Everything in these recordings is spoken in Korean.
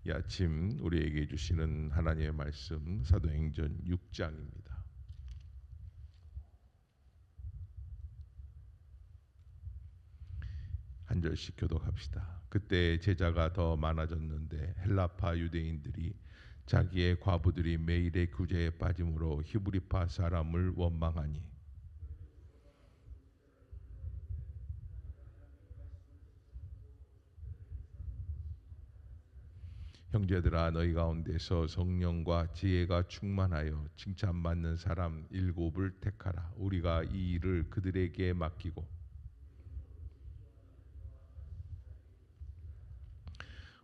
이 아침 우리에게 주시는 하나님의 말씀 사도행전 6장입니다. 한 절씩 교독합시다. 그때 제자가 더 많아졌는데 헬라파 유대인들이 자기의 과부들이 매일의 구제에 빠짐으로 히브리파 사람을 원망하니 형제들아 너희 가운데서 성령과 지혜가 충만하여 칭찬받는 사람 7을 택하라. 우리가 이 일을 그들에게 맡기고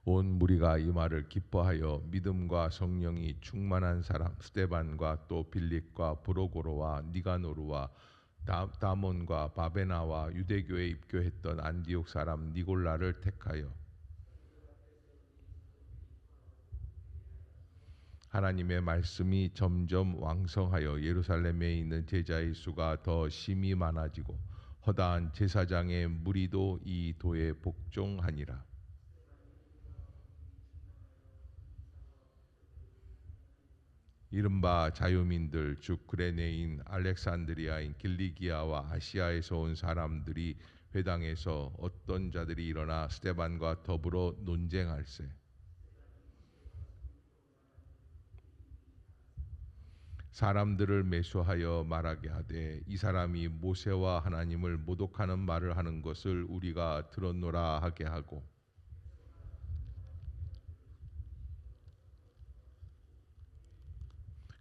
온 무리가 이 말을 기뻐하여 믿음과 성령이 충만한 사람 스데반과 또 빌립과 브로고로와 니가노르와 다몬과 바베나와 유대교에 입교했던 안디옥 사람 니골라를 택하여 하나님의 말씀이 점점 왕성하여 예루살렘에 있는 제자의 수가 더 심히 많아지고 허다한 제사장의 무리도 이 도에 복종하니라. 이른바 자유민들 즉 구레네인 알렉산드리아인 길리기아와 아시아에서 온 사람들이 회당에서 어떤 자들이 일어나 스데반과 더불어 논쟁할세. 사람들을 매수하여 말하게 하되 이 사람이 모세와 하나님을 모독하는 말을 하는 것을 우리가 들었노라 하게 하고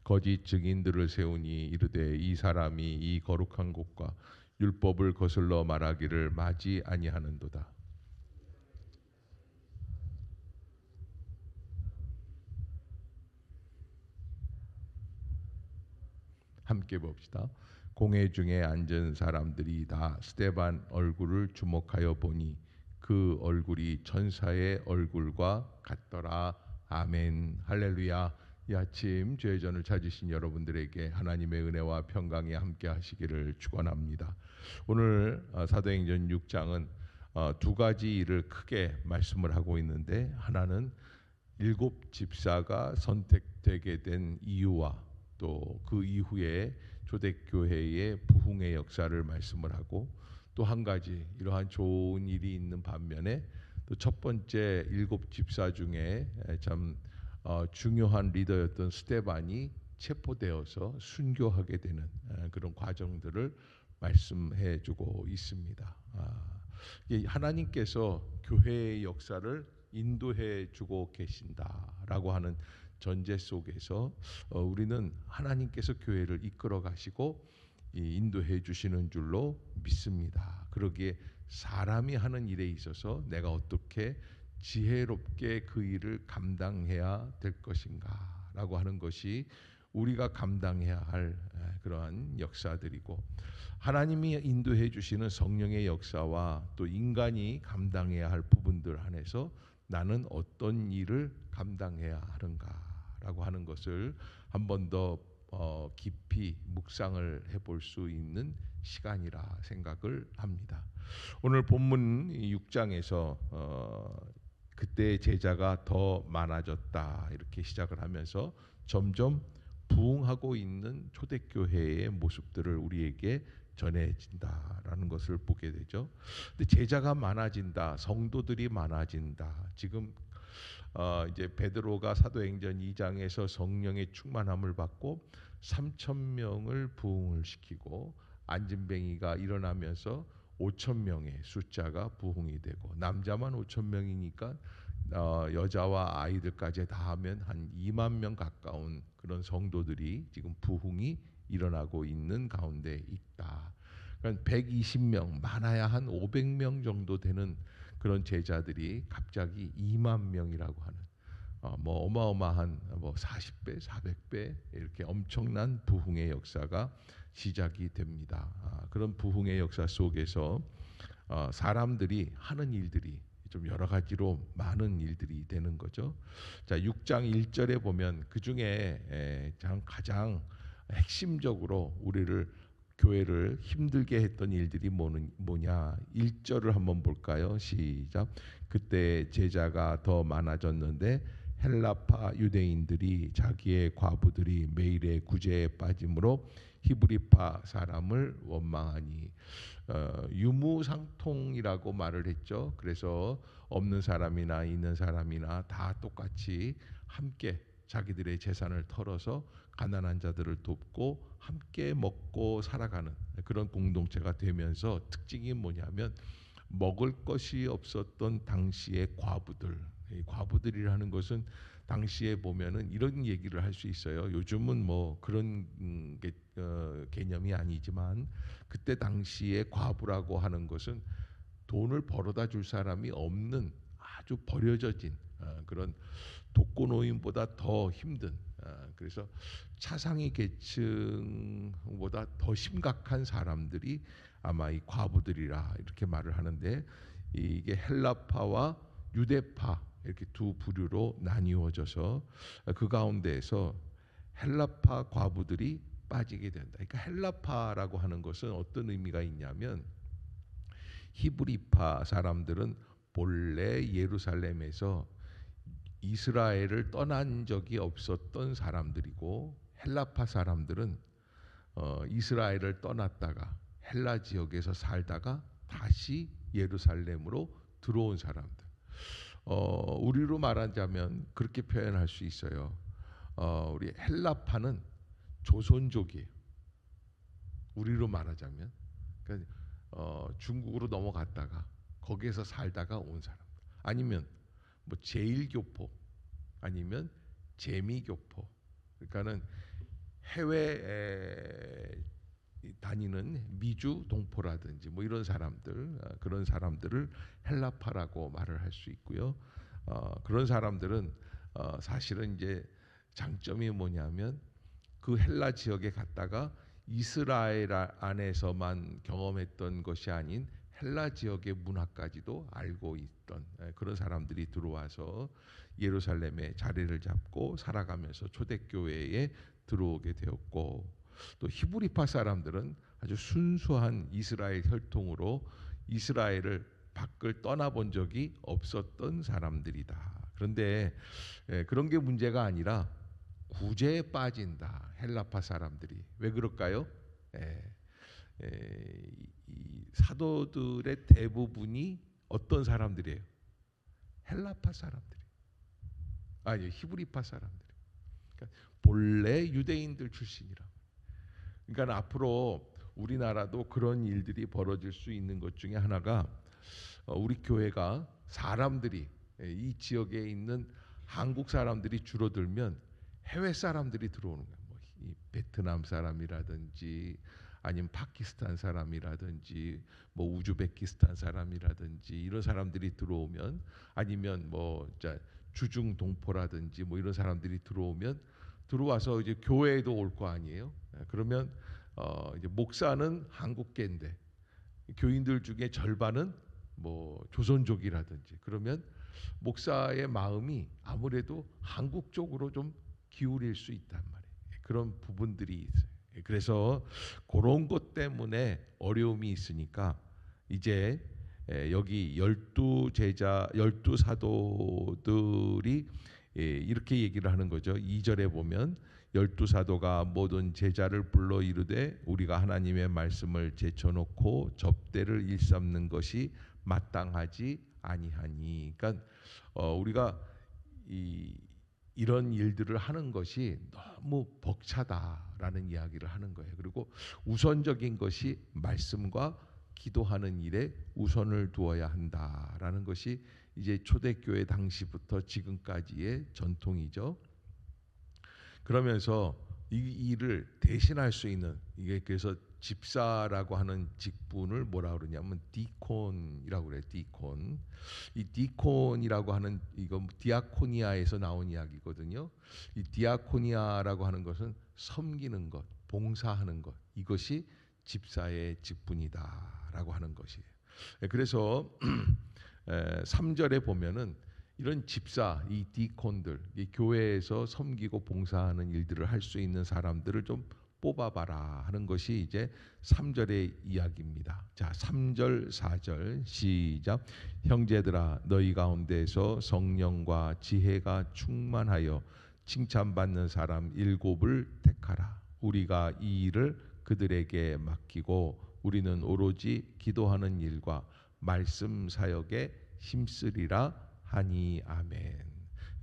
거짓 증인들을 세우니 이르되 이 사람이 이 거룩한 곳과 율법을 거슬러 말하기를 마지 아니하는도다. 함께 봅시다. 공회 중에 앉은 사람들이 다 스데반 얼굴을 주목하여 보니 그 얼굴이 천사의 얼굴과 같더라. 아멘. 할렐루야. 이 아침 죄전을 찾으신 여러분들에게 하나님의 은혜와 평강이 함께 하시기를 축원합니다. 오늘 사도행전 6장은 두 가지 일을 크게 말씀을 하고 있는데 하나는 7 집사가 선택되게 된 이유와 또 그 이후에 초대교회의 부흥의 역사를 말씀을 하고 또 한 가지 이러한 좋은 일이 있는 반면에 또 첫 번째 7 집사 중에 참 중요한 리더였던 스데반이 체포되어서 순교하게 되는 그런 과정들을 말씀해 주고 있습니다. 하나님께서 교회의 역사를 인도해 주고 계신다라고 하는 전제 속에서 우리는 하나님께서 교회를 이끌어 가시고 인도해 주시는 줄로 믿습니다. 그러기에 사람이 하는 일에 있어서 내가 어떻게 지혜롭게 그 일을 감당해야 될 것인가 라고 하는 것이 우리가 감당해야 할 그러한 역사들이고 하나님이 인도해 주시는 성령의 역사와 또 인간이 감당해야 할 부분들 안에서 나는 어떤 일을 감당해야 하는가라고 하는 것을 한 번 더 깊이 묵상을 해볼 수 있는 시간이라 생각을 합니다. 오늘 본문 6장에서 그때 제자가 더 많아졌다 이렇게 시작을 하면서 점점 부흥하고 있는 초대교회의 모습들을 우리에게 전해진다라는 것을 보게 되죠. 근데 제자가 많아진다, 성도들이 많아진다. 지금 이제 베드로가 사도행전 2장에서 성령의 충만함을 받고 3,000명을 부흥을 시키고 안진뱅이가 일어나면서 5,000명의 숫자가 부흥이 되고 남자만 5,000명이니까 여자와 아이들까지 다 하면 한 2만 명 가까운 그런 성도들이 지금 부흥이 일어나고 있는 가운데 있다. 그러니까 120명 많아야 한 500명 정도 되는 그런 제자들이 갑자기 2만 명이라고 하는 뭐 어마어마한 뭐 40배, 400배 이렇게 엄청난 부흥의 역사가 시작이 됩니다. 그런 부흥의 역사 속에서 사람들이 하는 일들이 좀 여러 가지로 많은 일들이 되는 거죠. 자, 6장 1절에 보면 그 중에 가장 핵심적으로 우리를 교회를 힘들게 했던 일들이 뭐냐? 1절을 한번 볼까요? 시작. 그때 제자가 더 많아졌는데 헬라파 유대인들이 자기의 과부들이 매일의 구제에 빠짐으로 히브리파 사람을 원망하니, 유무상통이라고 말을 했죠. 그래서 없는 사람이나 있는 사람이나 다 똑같이 함께 자기들의 재산을 털어서 가난한 자들을 돕고 함께 먹고 살아가는 그런 공동체가 되면서 특징이 뭐냐면, 먹을 것이 없었던 당시의 과부들, 이 과부들이라는 것은 당시에 보면은 이런 얘기를 할 수 있어요. 요즘은 뭐 그런 개념이 아니지만, 그때 당시에 과부라고 하는 것은 돈을 벌어다 줄 사람이 없는 아주 버려져진 그런 독거노인보다 더 힘든, 그래서 차상위 계층보다 더 심각한 사람들이 아마 이 과부들이라 이렇게 말을 하는데, 이게 헬라파와 유대파 이렇게 두 부류로 나뉘어져서 그 가운데에서 헬라파 과부들이 빠지게 된다. 그러니까 헬라파라고 하는 것은 어떤 의미가 있냐면, 히브리파 사람들은 본래 예루살렘에서 이스라엘을 떠난 적이 없었던 사람들이고, 헬라파 사람들은 이스라엘을 떠났다가 헬라 지역에서 살다가 다시 예루살렘으로 들어온 사람들. 우리로 말하자면 그렇게 표현할 수 있어요. 우리 헬라파는 조선족이에요. 우리로 말하자면, 그러니까 중국으로 넘어갔다가 거기에서 살다가 온 사람. 아니면 뭐 제일교포, 아니면 재미교포. 그러니까는 해외에 다니는 미주 동포라든지 뭐 이런 사람들, 그런 사람들을 헬라파라고 말을 할 수 있고요. 그런 사람들은 사실은 이제 장점이 뭐냐면, 그 헬라 지역에 갔다가 이스라엘 안에서만 경험했던 것이 아닌 헬라 지역의 문화까지도 알고 있던 그런 사람들이 들어와서 예루살렘에 자리를 잡고 살아가면서 초대교회에 들어오게 되었고, 또 히브리파 사람들은 아주 순수한 이스라엘 혈통으로 이스라엘을 밖을 떠나본 적이 없었던 사람들이다. 그런데 그런 게 문제가 아니라 구제에 빠진다, 헬라파 사람들이. 왜 그럴까요? 이 사도들의 대부분이 어떤 사람들이에요? 헬라파 사람들이, 아니 히브리파 사람들이. 그러니까 본래 유대인들 출신이라. 그러니까 앞으로 우리나라도 그런 일들이 벌어질 수 있는 것 중에 하나가, 우리 교회가 사람들이, 이 지역에 있는 한국 사람들이 줄어들면 해외 사람들이 들어오는 거예요. 뭐 이 베트남 사람이라든지, 아니면 파키스탄 사람이라든지, 뭐 우즈베키스탄 사람이라든지 이런 사람들이 들어오면, 아니면 뭐 주중 동포라든지 뭐 이런 사람들이 들어와서 이제 교회에도 올 거 아니에요. 그러면 이제 목사는 한국계인데 교인들 중에 절반은 뭐 조선족이라든지, 그러면 목사의 마음이 아무래도 한국 쪽으로 좀 기울일 수 있단 말이에요. 그런 부분들이 있어요. 그래서 그런 것 때문에 어려움이 있으니까 이제 여기 12제자, 12사도들이 이렇게 얘기를 하는 거죠. 2절에 보면, 12사도가 모든 제자를 불러 이르되 우리가 하나님의 말씀을 제쳐놓고 접대를 일삼는 것이 마땅하지 아니하니. 그러니까 우리가 이런 일들을 하는 것이 너무 벅차다라는 이야기를 하는 거예요. 그리고 우선적인 것이 말씀과 기도하는 일에 우선을 두어야 한다라는 것이 이제 초대교회 당시부터 지금까지의 전통이죠. 그러면서 이 일을 대신할 수 있는, 이게 그래서 집사라고 하는 직분을 뭐라 그러냐면 디콘이라고 그래요. 디콘. 이 디콘이라고 하는, 이거 디아코니아에서 나온 이야기거든요. 이 디아코니아라고 하는 것은 섬기는 것, 봉사하는 것, 이것이 집사의 직분이다라고 하는 것이에요. 그래서 3절에 보면은 이런 집사, 이 디콘들, 이 교회에서 섬기고 봉사하는 일들을 할 수 있는 사람들을 좀 뽑아봐라 하는 것이 이제 3절의 이야기입니다. 자, 3절 4절 시작. 형제들아 너희 가운데서 성령과 지혜가 충만하여 칭찬받는 사람 7을 택하라. 우리가 이 일을 그들에게 맡기고 우리는 오로지 기도하는 일과 말씀 사역에 힘쓰리라 하니 아멘.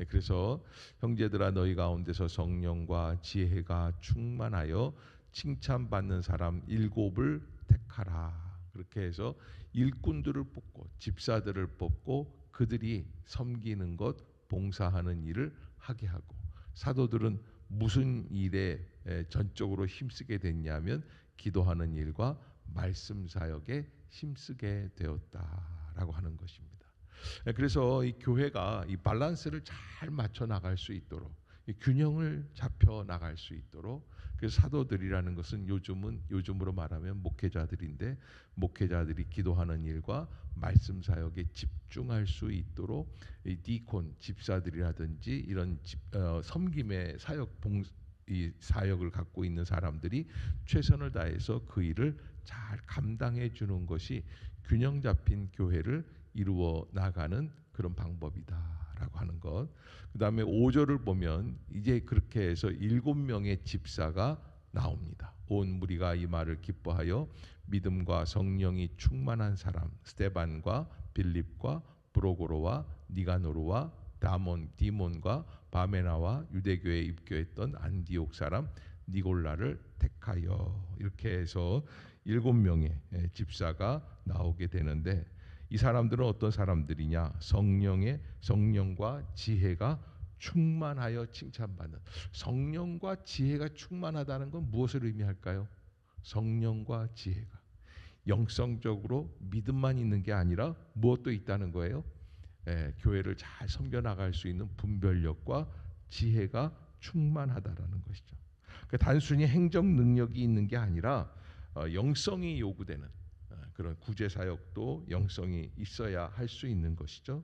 그래서 형제들아 너희 가운데서 성령과 지혜가 충만하여 칭찬받는 사람 7을 택하라. 그렇게 해서 일꾼들을 뽑고 집사들을 뽑고 그들이 섬기는 것, 봉사하는 일을 하게 하고, 사도들은 무슨 일에 전적으로 힘쓰게 됐냐면 기도하는 일과 말씀 사역에 힘쓰게 되었다라고 하는 것입니다. 그래서 이 교회가 이 밸런스를 잘 맞춰 나갈 수 있도록, 이 균형을 잡혀 나갈 수 있도록, 그래서 사도들이라는 것은 요즘으로 말하면 목회자들인데, 목회자들이 기도하는 일과 말씀 사역에 집중할 수 있도록 이 디콘 집사들이라든지 이런 섬김의 이 사역을 갖고 있는 사람들이 최선을 다해서 그 일을 잘 감당해 주는 것이 균형 잡힌 교회를 이루어 나가는 그런 방법이다라고 하는 것. 그 다음에 5절을 보면 이제 그렇게 해서 7명의 집사가 나옵니다. 온 무리가 이 말을 기뻐하여 믿음과 성령이 충만한 사람 스데반과 빌립과 브로고로와 니가노르와 디몬과 바메나와 유대교에 입교했던 안디옥 사람 니골라를 택하여, 이렇게 해서 7명의 집사가 나오게 되는데, 이 사람들은 어떤 사람들이냐? 성령과 지혜가 충만하여 칭찬받는. 성령과 지혜가 충만하다는 건 무엇을 의미할까요? 성령과 지혜가 영성적으로 믿음만 있는 게 아니라 무엇도 있다는 거예요? 교회를 잘 섬겨 나갈 수 있는 분별력과 지혜가 충만하다라는 것이죠. 그러니까 단순히 행정 능력이 있는 게 아니라 영성이 요구되는 그런 구제 사역도 영성이 있어야 할 수 있는 것이죠.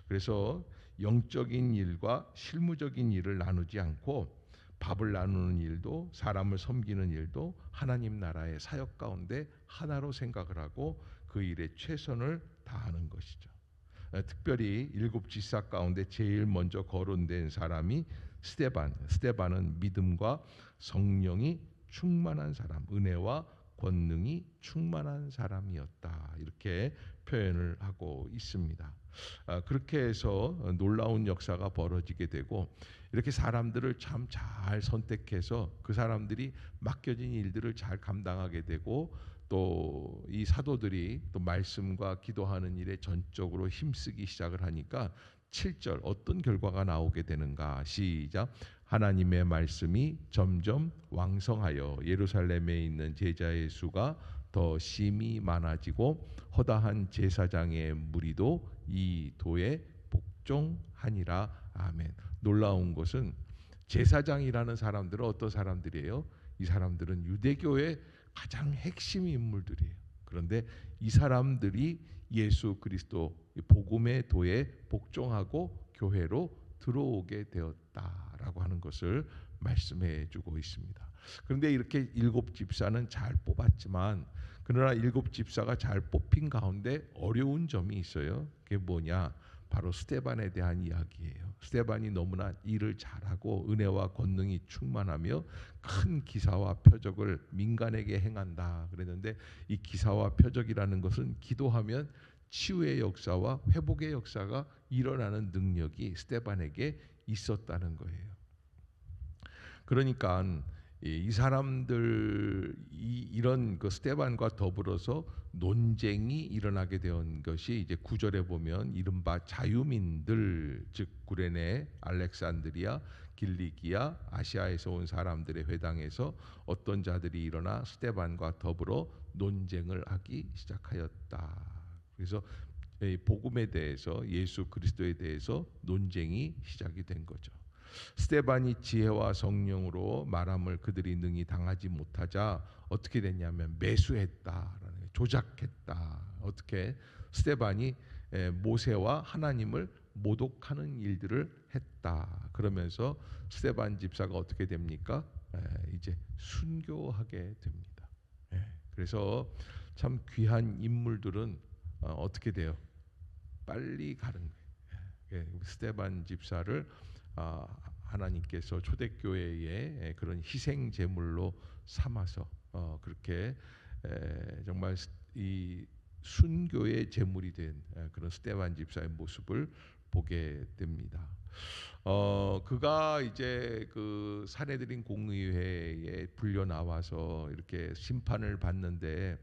그래서 영적인 일과 실무적인 일을 나누지 않고 밥을 나누는 일도 사람을 섬기는 일도 하나님 나라의 사역 가운데 하나로 생각을 하고 그 일에 최선을 다하는 것이죠. 특별히 7 지사 가운데 제일 먼저 거론된 사람이 스데반은 믿음과 성령이 충만한 사람, 은혜와 권능이 충만한 사람이었다, 이렇게 표현을 하고 있습니다. 그렇게 해서 놀라운 역사가 벌어지게 되고, 이렇게 사람들을 참 잘 선택해서 그 사람들이 맡겨진 일들을 잘 감당하게 되고, 또 이 사도들이 또 말씀과 기도하는 일에 전적으로 힘쓰기 시작을 하니까 7절 어떤 결과가 나오게 되는가? 시작. 하나님의 말씀이 점점 왕성하여 예루살렘에 있는 제자의 수가 더 심히 많아지고 허다한 제사장의 무리도 이 도에 복종하니라. 아멘. 놀라운 것은 제사장이라는 사람들은 어떤 사람들이에요? 이 사람들은 유대교의 가장 핵심 인물들이에요. 그런데 이 사람들이 예수 그리스도 복음의 도에 복종하고 교회로 들어오게 되었다라고 하는 것을 말씀해 주고 있습니다. 그런데 이렇게 7 집사는 잘 뽑았지만, 그러나 7 집사가 잘 뽑힌 가운데 어려운 점이 있어요. 그게 뭐냐? 바로 스데반에 대한 이야기예요. 스데반이 너무나 일을 잘하고 은혜와 권능이 충만하며 큰 기사와 표적을 민간에게 행한다 그랬는데, 이 기사와 표적이라는 것은 기도하면 치유의 역사와 회복의 역사가 일어나는 능력이 스데반에게 있었다는 거예요. 그러니까 이 사람들 이런 그 스데반과 더불어서 논쟁이 일어나게 된 것이 이제 9절에 보면 이른바 자유민들, 즉 구레네, 알렉산드리아, 길리기아, 아시아에서 온 사람들의 회당에서 어떤 자들이 일어나 스데반과 더불어 논쟁을 하기 시작하였다. 그래서 복음에 대해서, 예수 그리스도에 대해서 논쟁이 시작이 된 거죠. 스데반이 지혜와 성령으로 말함을 그들이 능히 당하지 못하자 어떻게 됐냐면 매수했다, 조작했다. 어떻게? 스데반이 모세와 하나님을 모독하는 일들을 했다. 그러면서 스데반 집사가 어떻게 됩니까? 이제 순교하게 됩니다. 예, 그래서 참 귀한 인물들은 어떻게 돼요? 빨리 가는 거예요. 예, 스데반 집사를 하나님께서 초대교회의 그런 희생 제물로 삼아서 그렇게 정말 이 순교의 제물이 된 그런 스데반 집사의 모습을 보게 됩니다. 그가 이제 그 사내들인 공의회에 불려 나와서 이렇게 심판을 받는데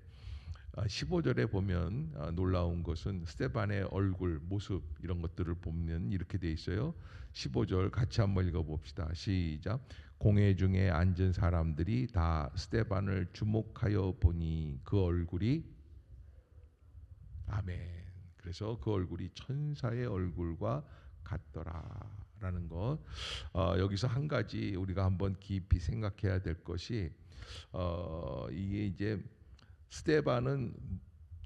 15절에 보면 놀라운 것은 스데반의 얼굴, 모습 이런 것들을 보면 이렇게 돼 있어요. 15절 같이 한번 읽어봅시다. 시작. 공회 중에 앉은 사람들이 다 스데반을 주목하여 보니 그 얼굴이 아멘. 그래서 그 얼굴이 천사의 얼굴과 같더라라는 것. 여기서 한 가지 우리가 한번 깊이 생각해야 될 것이 이게 이제 스데반은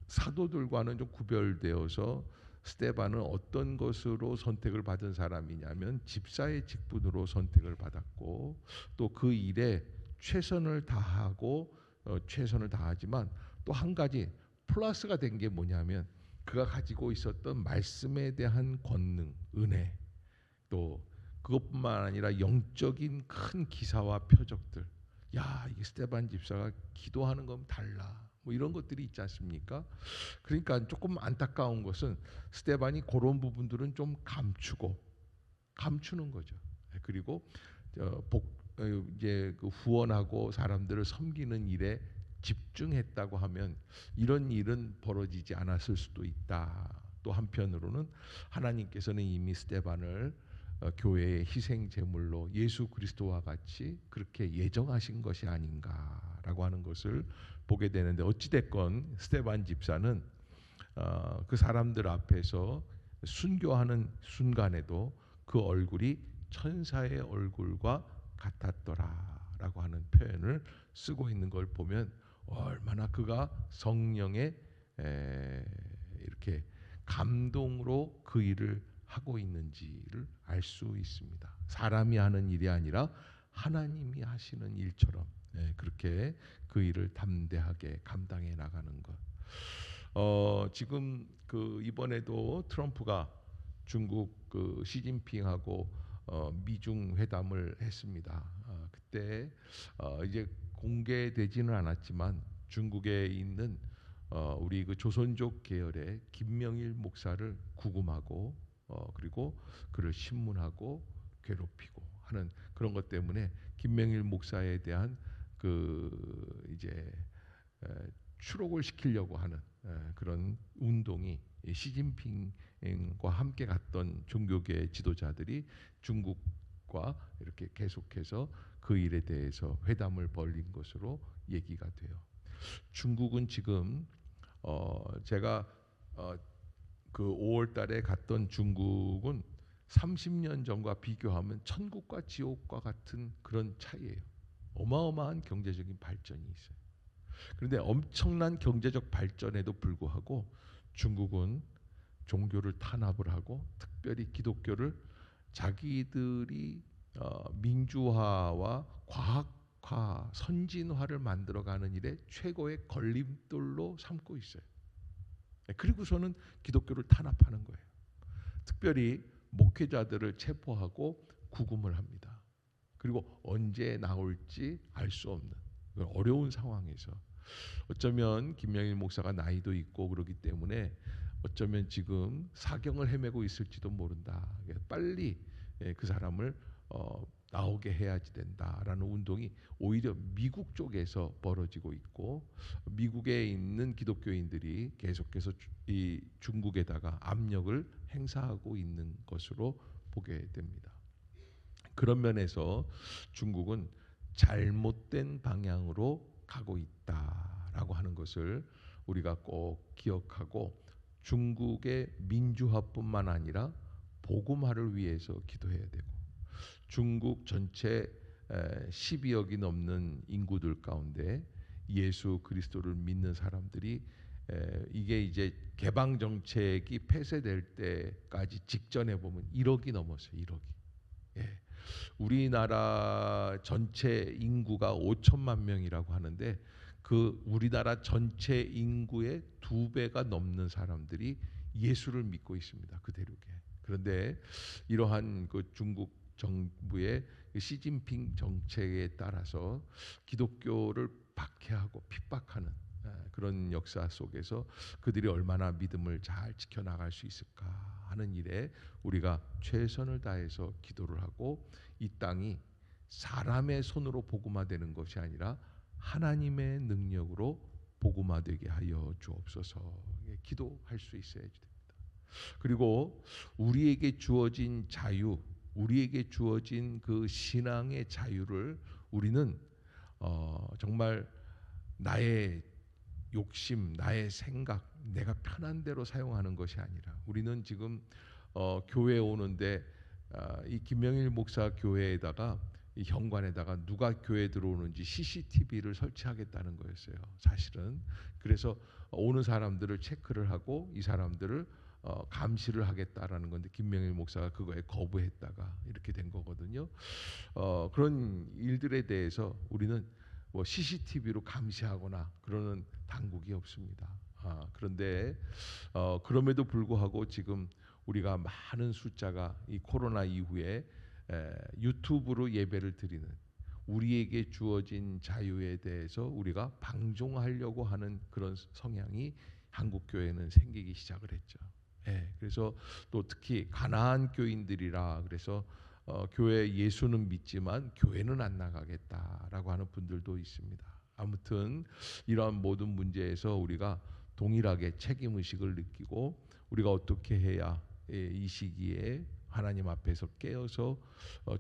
사도들과는 좀 구별되어서 스데반은 어떤 것으로 선택을 받은 사람이냐면 집사의 직분으로 선택을 받았고 또 그 일에 최선을 다하고 최선을 다하지만 또 한 가지 플러스가 된 게 뭐냐면 그가 가지고 있었던 말씀에 대한 권능, 은혜 또 그것뿐만 아니라 영적인 큰 기사와 표적들. 야, 이 스데반 집사가 기도하는 건 달라. 뭐 이런 것들이 있지 않습니까? 그러니까 조금 안타까운 것은 스데반이 그런 부분들은 좀 감추는 거죠. 그리고 이제 그 후원하고 사람들을 섬기는 일에 집중했다고 하면 이런 일은 벌어지지 않았을 수도 있다. 또 한편으로는 하나님께서는 이미 스데반을 교회의 희생 제물로 예수 그리스도와 같이 그렇게 예정하신 것이 아닌가라고 하는 것을 보게 되는데 어찌 됐건 스데반 집사는 그 사람들 앞에서 순교하는 순간에도 그 얼굴이 천사의 얼굴과 같았더라라고 하는 표현을 쓰고 있는 걸 보면 얼마나 그가 성령의 이렇게 감동으로 그 일을 하고 있는지를 알 수 있습니다. 사람이 하는 일이 아니라 하나님이 하시는 일처럼 그렇게 그 일을 담대하게 감당해 나가는 것. 지금 그 이번에도 트럼프가 중국 그 시진핑하고 미중 회담을 했습니다. 그때 이제 공개되지는 않았지만 중국에 있는 우리 그 조선족 계열의 김명일 목사를 구금하고 그리고 그를 신문하고 괴롭히고 하는 그런 것 때문에 김명일 목사에 대한 그 이제 추록을 시키려고 하는 그런 운동이 시진핑과 함께 갔던 종교계 지도자들이 중국과 이렇게 계속해서 그 일에 대해서 회담을 벌인 것으로 얘기가 돼요. 중국은 지금 제가 그 5월 달에 갔던 중국은 30년 전과 비교하면 천국과 지옥과 같은 그런 차이예요. 어마어마한 경제적인 발전이 있어요. 그런데 엄청난 경제적 발전에도 불구하고 중국은 종교를 탄압을 하고 특별히 기독교를 자기들이 민주화와 과학화, 선진화를 만들어가는 일에 최고의 걸림돌로 삼고 있어요. 그리고서는 기독교를 탄압하는 거예요. 특별히 목회자들을 체포하고 구금을 합니다. 그리고 언제 나올지 알 수 없는 어려운 상황에서 어쩌면 김명일 목사가 나이도 있고 그러기 때문에 어쩌면 지금 사경을 헤매고 있을지도 모른다. 빨리 그 사람을 나오게 해야지 된다라는 운동이 오히려 미국 쪽에서 벌어지고 있고 미국에 있는 기독교인들이 계속해서 이 중국에다가 압력을 행사하고 있는 것으로 보게 됩니다. 그런 면에서 중국은 잘못된 방향으로 가고 있다라고 하는 것을 우리가 꼭 기억하고 중국의 민주화뿐만 아니라 복음화를 위해서 기도해야 되고 중국 전체 12억이 넘는 인구들 가운데 예수 그리스도를 믿는 사람들이 이게 이제 개방 정책이 폐쇄될 때까지 직전에 보면 1억이 넘었어요. 1억이. 예. 우리나라 전체 인구가 5천만 명이라고 하는데 그 우리나라 전체 인구의 2배가 넘는 사람들이 예수를 믿고 있습니다. 그 대륙에. 그런데 이러한 그 중국 정부의 시진핑 정책에 따라서 기독교를 박해하고 핍박하는 그런 역사 속에서 그들이 얼마나 믿음을 잘 지켜나갈 수 있을까 하는 일에 우리가 최선을 다해서 기도를 하고 이 땅이 사람의 손으로 복음화되는 것이 아니라 하나님의 능력으로 복음화되게 하여 주옵소서. 기도할 수 있어야 됩니다. 그리고 우리에게 주어진 자유, 우리에게 주어진 그 신앙의 자유를 우리는 정말 나의 욕심, 나의 생각, 내가 편한 대로 사용하는 것이 아니라 우리는 지금 교회에 오는데 이 김명일 목사 교회에다가 이 현관에다가 누가 교회에 들어오는지 CCTV를 설치하겠다는 거였어요. 사실은 그래서 오는 사람들을 체크를 하고 이 사람들을 감시를 하겠다라는 건데 김명일 목사가 그거에 거부했다가 이렇게 된 거거든요. 그런 일들에 대해서 우리는 뭐 CCTV로 감시하거나 그러는 당국이 없습니다. 그런데 그럼에도 불구하고 지금 우리가 많은 숫자가 이 코로나 이후에 유튜브로 예배를 드리는 우리에게 주어진 자유에 대해서 우리가 방종하려고 하는 그런 성향이 한국 교회는 생기기 시작을 했죠. 그래서 또 특히 가나안 교인들이라 그래서 교회 예수는 믿지만 교회는 안 나가겠다라고 하는 분들도 있습니다. 아무튼 이러한 모든 문제에서 우리가 동일하게 책임 의식을 느끼고 우리가 어떻게 해야 이 시기에 하나님 앞에서 깨어서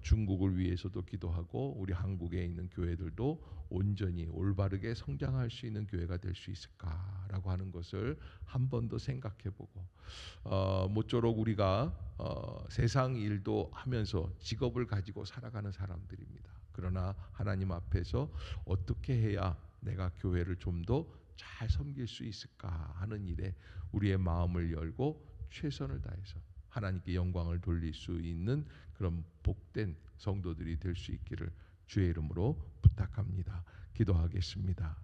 중국을 위해서도 기도하고 우리 한국에 있는 교회들도 온전히 올바르게 성장할 수 있는 교회가 될 수 있을까라고 하는 것을 한 번 더 생각해보고 모쪼록 우리가 세상 일도 하면서 직업을 가지고 살아가는 사람들입니다. 그러나 하나님 앞에서 어떻게 해야 내가 교회를 좀 더 잘 섬길 수 있을까 하는 일에 우리의 마음을 열고 최선을 다해서 하나님께 영광을 돌릴 수 있는 그런 복된 성도들이 될 수 있기를 주의 이름으로 부탁합니다. 기도하겠습니다.